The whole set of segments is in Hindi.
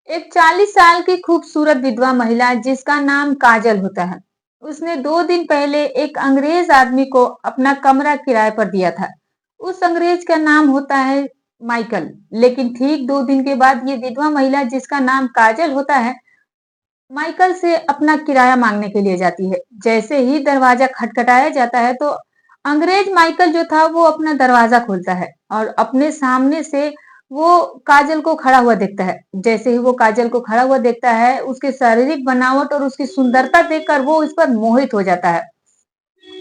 एक 40 साल की खूबसूरत विधवा महिला जिसका नाम काजल होता है, उसने 2 दिन पहले एक अंग्रेज आदमी को अपना कमरा किराए पर दिया था। उस अंग्रेज का नाम होता है माइकल। लेकिन ठीक 2 दिन के बाद ये विधवा महिला जिसका नाम काजल होता है, माइकल से अपना किराया मांगने के लिए जाती है। जैसे ही दरवाजा खटखटाया जाता है तो अंग्रेज माइकल जो था वो अपना दरवाजा खोलता है और अपने सामने से वो काजल को खड़ा हुआ देखता है। जैसे ही वो काजल को खड़ा हुआ देखता है, उसके शारीरिक बनावट और उसकी सुंदरता देखकर वो इस पर मोहित हो जाता है।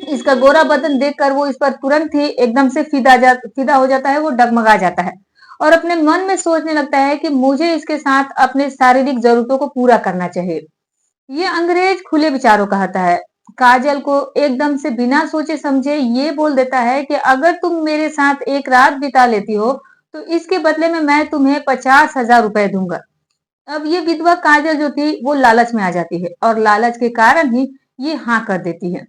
इसका गोरा बदन देखकर वो इस पर तुरंत ही एकदम से फिदा हो जाता है, वो डगमगा जाता है और अपने मन में सोचने लगता है कि मुझे इसके साथ अपने शारीरिक जरूरतों को पूरा करना चाहिए। ये अंग्रेज खुले विचारों का होता है। काजल को एकदम से बिना सोचे समझे ये बोल देता है कि अगर तुम मेरे साथ एक रात बिता लेती हो तो इसके बदले में मैं तुम्हें 50,000 रुपए दूंगा। अब ये विधवा काजल जो थी वो लालच में आ जाती है और लालच के कारण ही ये हाँ कर देती है।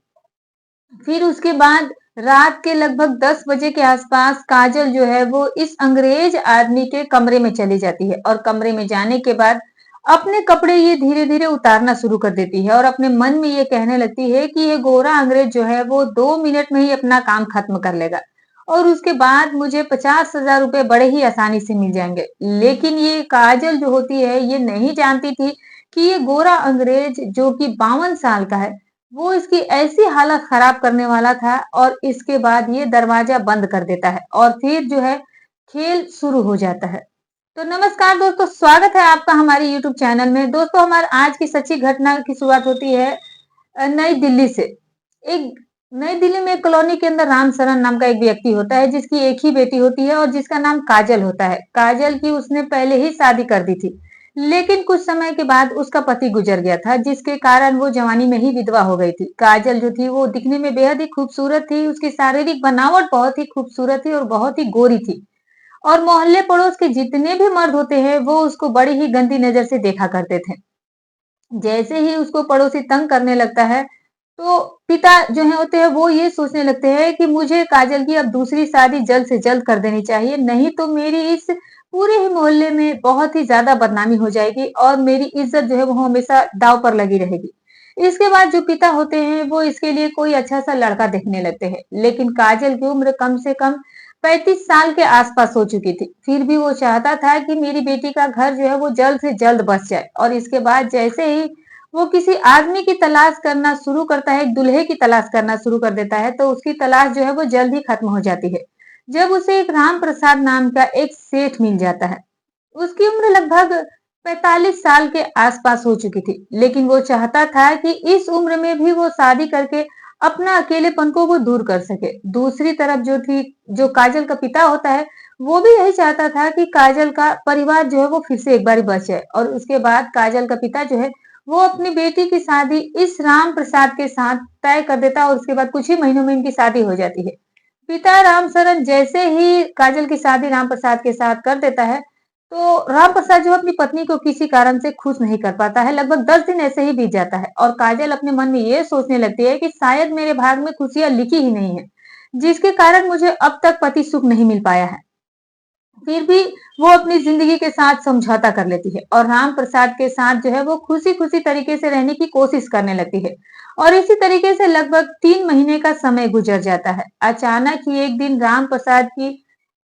फिर उसके बाद रात के लगभग 10 बजे के आसपास काजल जो है वो इस अंग्रेज आदमी के कमरे में चली जाती है और कमरे में जाने के बाद अपने कपड़े ये धीरे धीरे उतारना शुरू कर देती है और अपने मन में ये कहने लगती है कि ये गोरा अंग्रेज जो है वो 2 मिनट में ही अपना काम खत्म कर लेगा और उसके बाद मुझे 50,000 रुपए बड़े ही आसानी से मिल जाएंगे। लेकिन ये काजल जो होती है ये नहीं जानती थी कि ये गोरा अंग्रेज जो कि 52 साल का है, वो इसकी ऐसी हालत खराब करने वाला था और इसके बाद ये दरवाजा बंद कर देता है और फिर जो है खेल शुरू हो जाता है। तो नमस्कार दोस्तों, स्वागत है आपका हमारे यूट्यूब चैनल में। दोस्तों, हमारे आज की सच्ची घटना की शुरुआत होती है नई दिल्ली से। एक नई दिल्ली में एक कॉलोनी के अंदर राम सरन नाम का एक व्यक्ति होता है जिसकी एक ही बेटी होती है और जिसका नाम काजल होता है। काजल की उसने पहले ही शादी कर दी थी, लेकिन कुछ समय के बाद उसका पति गुजर गया था जिसके कारण वो जवानी में ही विधवा हो गई थी। काजल जो थी वो दिखने में बेहद ही खूबसूरत थी, उसकी शारीरिक बनावट बहुत ही खूबसूरत थी और बहुत ही गोरी थी और मोहल्ले पड़ोस के जितने भी मर्द होते हैं वो उसको बड़ी ही गंदी नजर से देखा करते थे। जैसे ही उसको पड़ोसी तंग करने लगता है तो पिता जो है होते हैं वो ये सोचने लगते हैं कि मुझे काजल की अब दूसरी शादी जल्द से जल्द कर देनी चाहिए, नहीं तो मेरी इस पूरे ही मोहल्ले में बहुत ही ज्यादा बदनामी हो जाएगी और मेरी इज्जत जो है वो हमेशा दाव पर लगी रहेगी। इसके बाद जो पिता होते हैं वो इसके लिए कोई अच्छा सा लड़का देखने लगते हैं, लेकिन काजल की उम्र कम से कम 35 साल के आसपास हो चुकी थी। फिर भी वो चाहता था कि मेरी बेटी का घर जो है वो जल्द से जल्द बस जाए और इसके बाद जैसे ही वो किसी आदमी की तलाश करना शुरू करता है, एक दूल्हे की तलाश करना शुरू कर देता है, तो उसकी तलाश जो है वो जल्द ही खत्म हो जाती है जब उसे एक राम प्रसाद नाम का एक सेठ मिल जाता है। उसकी उम्र लगभग 45 साल के आसपास हो चुकी थी, लेकिन वो चाहता था कि इस उम्र में भी वो शादी करके अपना अकेलेपन को वो दूर कर सके। दूसरी तरफ जो थी, जो काजल का पिता होता है, वो भी यही चाहता था कि काजल का परिवार जो है वो फिर से एक बार बच जाए और उसके बाद काजल का पिता जो है वो अपनी बेटी की शादी इस राम प्रसाद के साथ तय कर देता है और उसके बाद कुछ ही महीनों में इनकी शादी हो जाती है। पिता रामचरण जैसे ही काजल की शादी राम प्रसाद के साथ कर देता है, तो राम प्रसाद जो अपनी पत्नी को किसी कारण से खुश नहीं कर पाता है। लगभग 10 दिन ऐसे ही बीत जाता है और काजल अपने मन में ये सोचने लगती है कि शायद मेरे भाग में खुशियां लिखी ही नहीं है, जिसके कारण मुझे अब तक पति सुख नहीं मिल पाया है। फिर भी वो अपनी जिंदगी के साथ समझौता कर लेती है और राम प्रसाद के साथ जो है वो खुशी खुशी तरीके से रहने की कोशिश करने लगती है और इसी तरीके से लगभग 3 महीने का समय गुजर जाता है। अचानक ही एक दिन राम प्रसाद की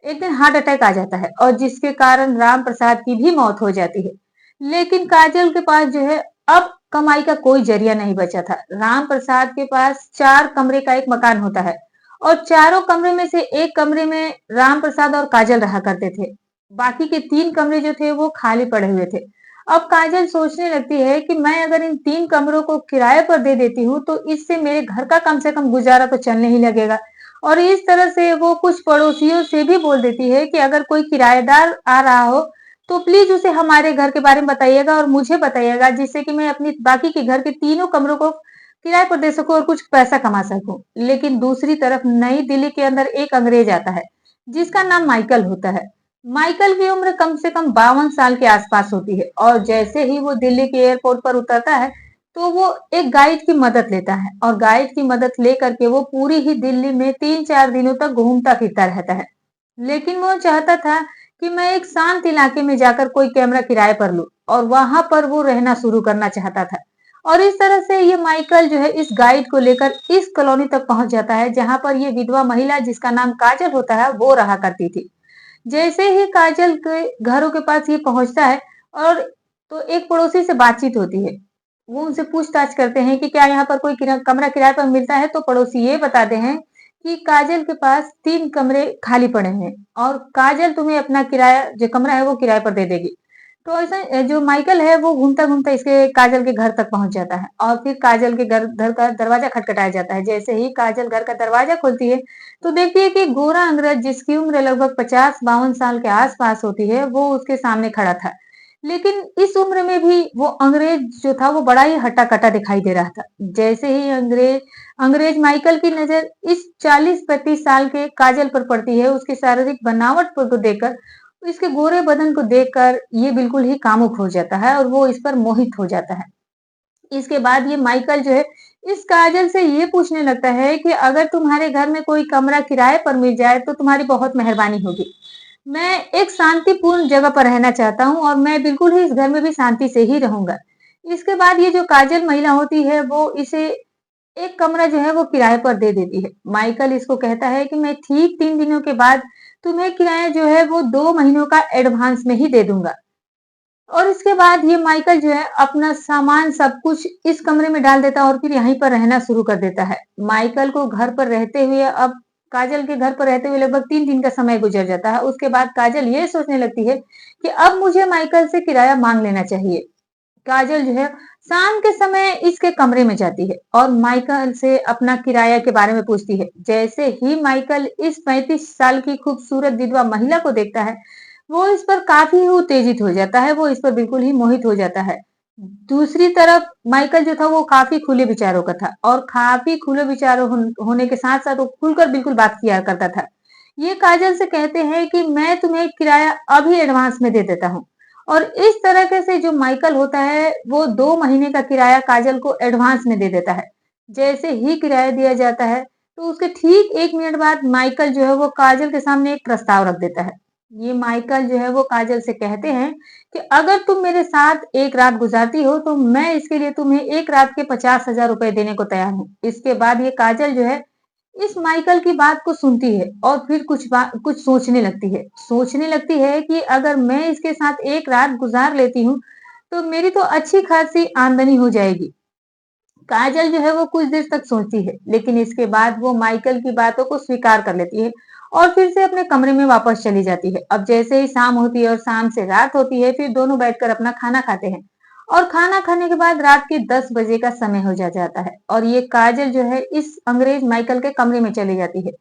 एक दिन हार्ट अटैक आ जाता है और जिसके कारण राम प्रसाद की भी मौत हो जाती है। लेकिन काजल के पास जो है अब कमाई का कोई जरिया नहीं बचा था। राम प्रसाद के पास 4 कमरे का एक मकान होता है और चारों कमरे में से एक कमरे में राम प्रसाद और काजल रहा करते थे। बाकी के 3 कमरे जो थे वो खाली पड़े हुए थे। अब काजल सोचने लगती है कि मैं अगर इन 3 कमरों को किराए पर दे देती हूँ तो इससे मेरे घर का कम से कम गुजारा तो चलने ही लगेगा। और इस तरह से वो कुछ पड़ोसियों से भी बोल देती है कि अगर कोई किराएदार आ रहा हो तो प्लीज उसे हमारे घर के बारे में बताइएगा और मुझे बताइएगा, जिससे कि मैं अपनी बाकी के घर के तीनों कमरों को किराए पर दे सकूं और कुछ पैसा कमा सकूं। लेकिन दूसरी तरफ नई दिल्ली के अंदर एक अंग्रेज आता है जिसका नाम माइकल होता है। माइकल की उम्र कम से कम 52 साल के आसपास होती है और जैसे ही वो दिल्ली के एयरपोर्ट पर उतरता है तो वो एक गाइड की मदद लेता है और गाइड की मदद लेकर के वो पूरी ही दिल्ली में 3-4 दिनों तक घूमता फिरता रहता है। लेकिन वो चाहता था कि मैं एक शांत इलाके में जाकर कोई कैमरा किराए पर लूं और वहां पर वो रहना शुरू करना चाहता था। और इस तरह से ये माइकल जो है इस गाइड को लेकर इस कॉलोनी तक पहुंच जाता है जहां पर ये विधवा महिला जिसका नाम काजल होता है वो रहा करती थी। जैसे ही काजल के घरों के पास ये पहुंचता है और तो एक पड़ोसी से बातचीत होती है। वो उनसे पूछताछ करते हैं कि क्या यहाँ पर कोई कमरा किराए पर मिलता है, तो पड़ोसी ये बताते हैं कि काजल के पास 3 कमरे खाली पड़े हैं और काजल तुम्हें अपना किराया जो कमरा है वो किराए पर दे देगी। तो ऐसा जो माइकल है वो घूमता-घूमता इसके काजल के घर तक पहुंच जाता है और फिर काजल के घर का दरवाजा खटखटाया जाता है। जैसे ही काजल घर का दरवाजा खोलती है तो देखती है कि गोरा अंग्रेज जिसकी उम्र लगभग 50-52 साल के आसपास होती है वो उसके सामने खड़ा था। लेकिन इस उम्र में भी वो अंग्रेज जो था वो बड़ा ही हट्टा-कट्टा दिखाई दे रहा था। जैसे ही अंग्रेज माइकल की नजर इस 40-35 साल के काजल पर पड़ती है, उसकी शारीरिक बनावट को देखकर, इसके गोरे बदन को देखकर ये बिल्कुल ही कामुक हो जाता है और वो इस पर मोहित हो जाता है। इसके बाद ये माइकल जो है इस काजल से ये पूछने लगता है कि अगर तुम्हारे घर में कोई कमरा किराए पर मिल जाए तो तुम्हारी बहुत मेहरबानी होगी। मैं एक शांतिपूर्ण जगह पर रहना चाहता हूँ और मैं बिल्कुल ही इस घर में भी शांति से ही रहूंगा। इसके बाद ये जो काजल महिला होती है वो इसे एक कमरा जो है वो किराए पर दे देती है। माइकल इसको कहता है कि मैं ठीक 3 दिनों के बाद तुम्हें किराया जो है वो 2 महीनों का एडवांस में ही दे दूंगा। और इसके बाद ये माइकल जो है अपना सामान सब कुछ इस कमरे में डाल देता है और फिर यहीं पर रहना शुरू कर देता है। माइकल को घर पर रहते हुए अब काजल के घर पर रहते हुए लगभग 3 दिन का समय गुजर जाता है। उसके बाद काजल ये सोचने लगती है कि अब मुझे माइकल से किराया मांग लेना चाहिए। काजल जो है शाम के समय इसके कमरे में जाती है और माइकल से अपना किराया के बारे में पूछती है। जैसे ही माइकल इस 35 साल की खूबसूरत विधवा महिला को देखता है वो इस पर काफी ही उत्तेजित हो जाता है, वो इस पर बिल्कुल ही मोहित हो जाता है। दूसरी तरफ माइकल जो था वो काफी खुले विचारों का था और काफी खुले विचारों होने के साथ साथ वो खुलकर बिल्कुल बात किया करता था। ये काजल से कहते हैं कि मैं तुम्हें किराया अभी एडवांस में दे देता हूँ और इस तरह से जो माइकल होता है वो 2 महीने का किराया काजल को एडवांस में दे देता है। जैसे ही किराया दिया जाता है तो उसके ठीक 1 मिनट बाद माइकल जो है वो काजल के सामने एक प्रस्ताव रख देता है। ये माइकल जो है वो काजल से कहते हैं कि अगर तुम मेरे साथ एक रात गुजारती हो तो मैं इसके लिए तुम्हें एक रात के 50,000 रुपए देने को तैयार हूँ। इसके बाद ये काजल जो है इस माइकल की बात को सुनती है और फिर कुछ सोचने लगती है। सोचने लगती है कि अगर मैं इसके साथ एक रात गुजार लेती हूँ तो मेरी तो अच्छी खासी आमदनी हो जाएगी। काजल जो है वो कुछ देर तक सोचती है लेकिन इसके बाद वो माइकल की बातों को स्वीकार कर लेती है और फिर से अपने कमरे में वापस चली जाती है। अब जैसे ही शाम होती है और शाम से रात होती है फिर दोनों बैठकर अपना खाना खाते हैं और खाना खाने के बाद रात के 10 बजे का समय हो जाता है और ये काजल जो है इस अंग्रेज माइकल के कमरे में चली जाती है।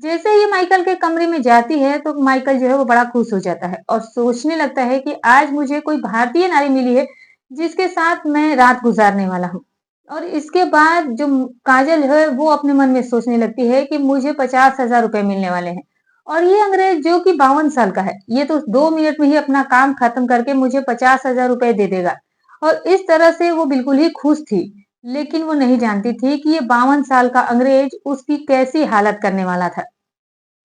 जैसे ही माइकल के कमरे में जाती है तो माइकल जो है वो बड़ा खुश हो जाता है और सोचने लगता है कि आज मुझे कोई भारतीय नारी मिली है जिसके साथ मैं रात गुजारने वाला हूँ। और इसके बाद जो काजल है वो अपने मन में सोचने लगती है कि मुझे 50,000 रुपए मिलने वाले हैं और ये अंग्रेज जो कि 52 साल का है ये तो 2 मिनट में ही अपना काम खत्म करके मुझे 50,000 रुपए दे देगा। और इस तरह से वो बिल्कुल ही खुश थी लेकिन वो नहीं जानती थी कि ये 52 साल का अंग्रेज उसकी कैसी हालत करने वाला था।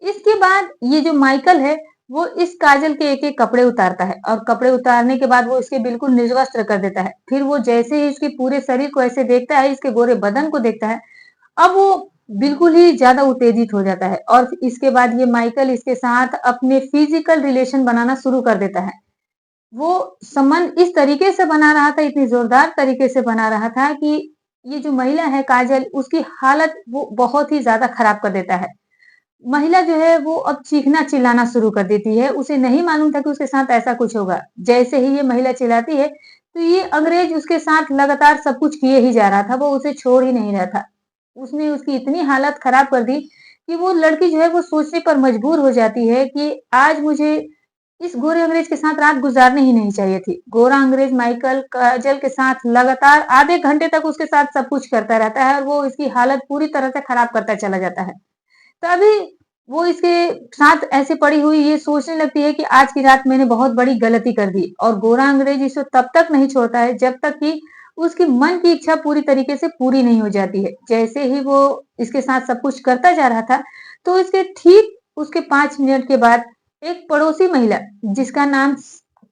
इसके बाद ये जो माइकल है वो इस काजल के एक-एक कपड़े उतारता है और कपड़े उतारने के बाद वो इसके बिल्कुल निर्वस्त्र कर देता है। फिर वो जैसे ही इसके पूरे शरीर को ऐसे देखता है, इसके गोरे बदन को देखता है, अब वो बिल्कुल ही ज़्यादा उत्तेजित हो जाता है और इसके बाद ये माइकल इसके साथ अपने फिजिकल रिलेशन बनाना शुरू कर देता है। वो संबंध इस तरीके से बना रहा था, इतनी जोरदार तरीके से बना रहा था कि ये जो महिला है काजल, उसकी हालत वो बहुत ही ज़्यादा खराब कर देता है। महिला जो है वो अब चीखना-चिल्लाना शुरू कर देती है। उसे नहीं मालूम था कि उसके साथ ऐसा कुछ होगा। जैसे ही ये महिला चिल्लाती है, तो ये अंग्रेज उसके साथ लगातार सब कुछ किए ही जा रहा था, वो उसे छोड़ ही नहीं रहा था। उसने उसकी इतनी हालत खराब कर दी कि वो लड़की जो है वो सोचने पर मजबूर हो जाती है कि आज मुझे इस गोरे अंग्रेज के साथ रात गुज़ारनी ही नहीं चाहिए थी। गोरा अंग्रेज माइकल काजल के साथ लगातार आधे घंटे तक उसके साथ सब कुछ करता रहता है और वो इसकी हालत पूरी तरह से खराब करता चला जाता है। तभी वो इसके साथ ऐसे पड़ी हुई ये सोचने लगती है कि आज की रात मैंने बहुत बड़ी गलती कर दी और गोरा अंग्रेज इसे तब तक नहीं छोड़ता है जब तक कि उसकी मन की इच्छा पूरी तरीके से पूरी नहीं हो जाती है। जैसे ही वो इसके साथ सब कुछ करता जा रहा था, तो इसके ठीक उसके 5 मिनट के बाद एक पड़ोसी महिला जिसका नाम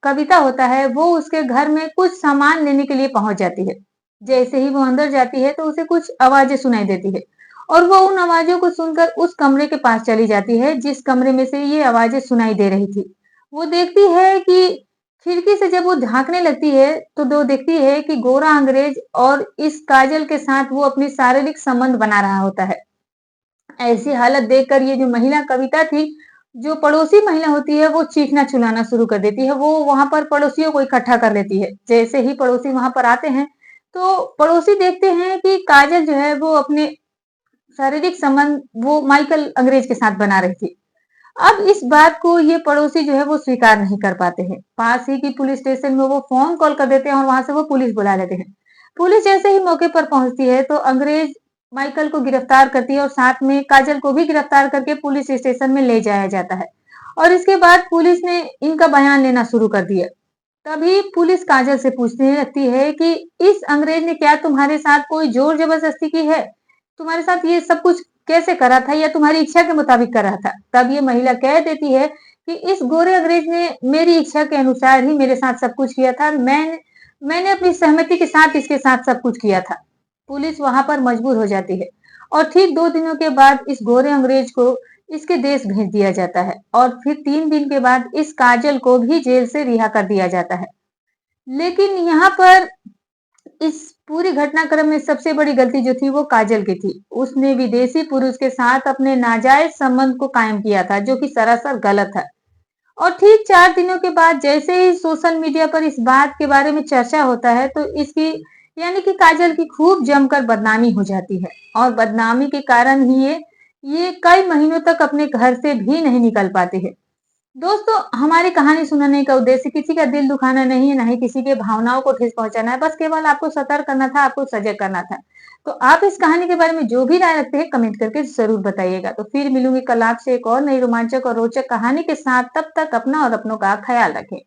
कविता होता है, वो उसके घर में कुछ सामान लेने के लिए पहुंच जाती है। जैसे ही वो अंदर जाती है तो उसे कुछ आवाजें सुनाई देती है और वो उन आवाजों को सुनकर उस कमरे के पास चली जाती है जिस कमरे में से ये आवाजें सुनाई दे रही थी। वो देखती है कि खिड़की से जब वो झांकने लगती है तो वो देखती है कि गोरा अंग्रेज और इस काजल के साथ वो अपनी शारीरिक संबंध बना रहा होता है। ऐसी हालत देखकर ये जो महिला कविता थी, जो पड़ोसी महिला होती है, वो चीखना-चिल्लाना शुरू कर देती है। वो वहाँ पर पड़ोसियों को इकट्ठा कर लेती है। जैसे ही पड़ोसी वहाँ पर आते हैं, तो पड़ोसी देखते हैं कि काजल जो है वो अपने शारीरिक संबंध वो माइकल अंग्रेज के साथ बना रही थी। अब इस बात को ये पड़ोसी जो है वो स्वीकार नहीं कर पाते हैं। पास ही की पुलिस स्टेशन में वो फ़ोन कॉल कर देते हैं और वहाँ से वो पुलिस बुला लेते हैं। पुलिस जैसे ही मौके पर पहुँचती है तो अंग्रेज माइकल को गिरफ्तार करती है और साथ में काजल को भी गिरफ्तार करके पुलिस स्टेशन में ले जाया जाता है। और इसके बाद पुलिस ने इनका बयान लेना शुरू कर दिया। तभी पुलिस काजल से पूछने लगती है कि इस अंग्रेज ने क्या तुम्हारे साथ कोई जोर जबरदस्ती की है? तुम्हारे साथ ये सब कुछ कैसे करा था या तुम्हारी इच्छा के मुताबिक कर रहा था? तब ये महिला कह देती है कि इस गोरे अंग्रेज ने मेरी इच्छा के अनुसार ही मेरे साथ सब कुछ किया था। मैंने अपनी सहमति के साथ इसके साथ सब कुछ किया था। पुलिस वहां पर मजबूर हो जाती है और ठीक 2 दिनों के बाद इस गोरे अंग्रेज को इसके देश भेज दिया जाता है और फिर 3 दिन के बाद इस काजल को भी जेल से रिहा कर दिया जाता है। लेकिन यहाँ पर इस पूरी घटनाक्रम में सबसे बड़ी गलती जो थी वो काजल की थी। उसने विदेशी पुरुष के साथ अपने नाजायज संबंध को कायम किया था जो कि सरासर गलत है। और ठीक 4 दिनों के बाद जैसे ही सोशल मीडिया पर इस बात के बारे में चर्चा होता है तो इसकी यानी कि काजल की खूब जमकर बदनामी हो जाती है और बदनामी के कारण ही ये कई महीनों तक अपने घर से भी नहीं निकल पाते हैं। दोस्तों, हमारी कहानी सुनाने का उद्देश्य किसी का दिल दुखाना नहीं है, ना ही किसी के भावनाओं को ठेस पहुंचाना है, बस केवल आपको सतर्क करना था, आपको सजग करना था। तो आप इस कहानी के बारे में जो भी राय रखते हैं, कमेंट करके ज़रूर बताइएगा। तो फिर मिलूंगी कल आपसे एक और नई रोमांचक और रोचक कहानी के साथ, तब तक अपना और अपनों का ख्याल रखें।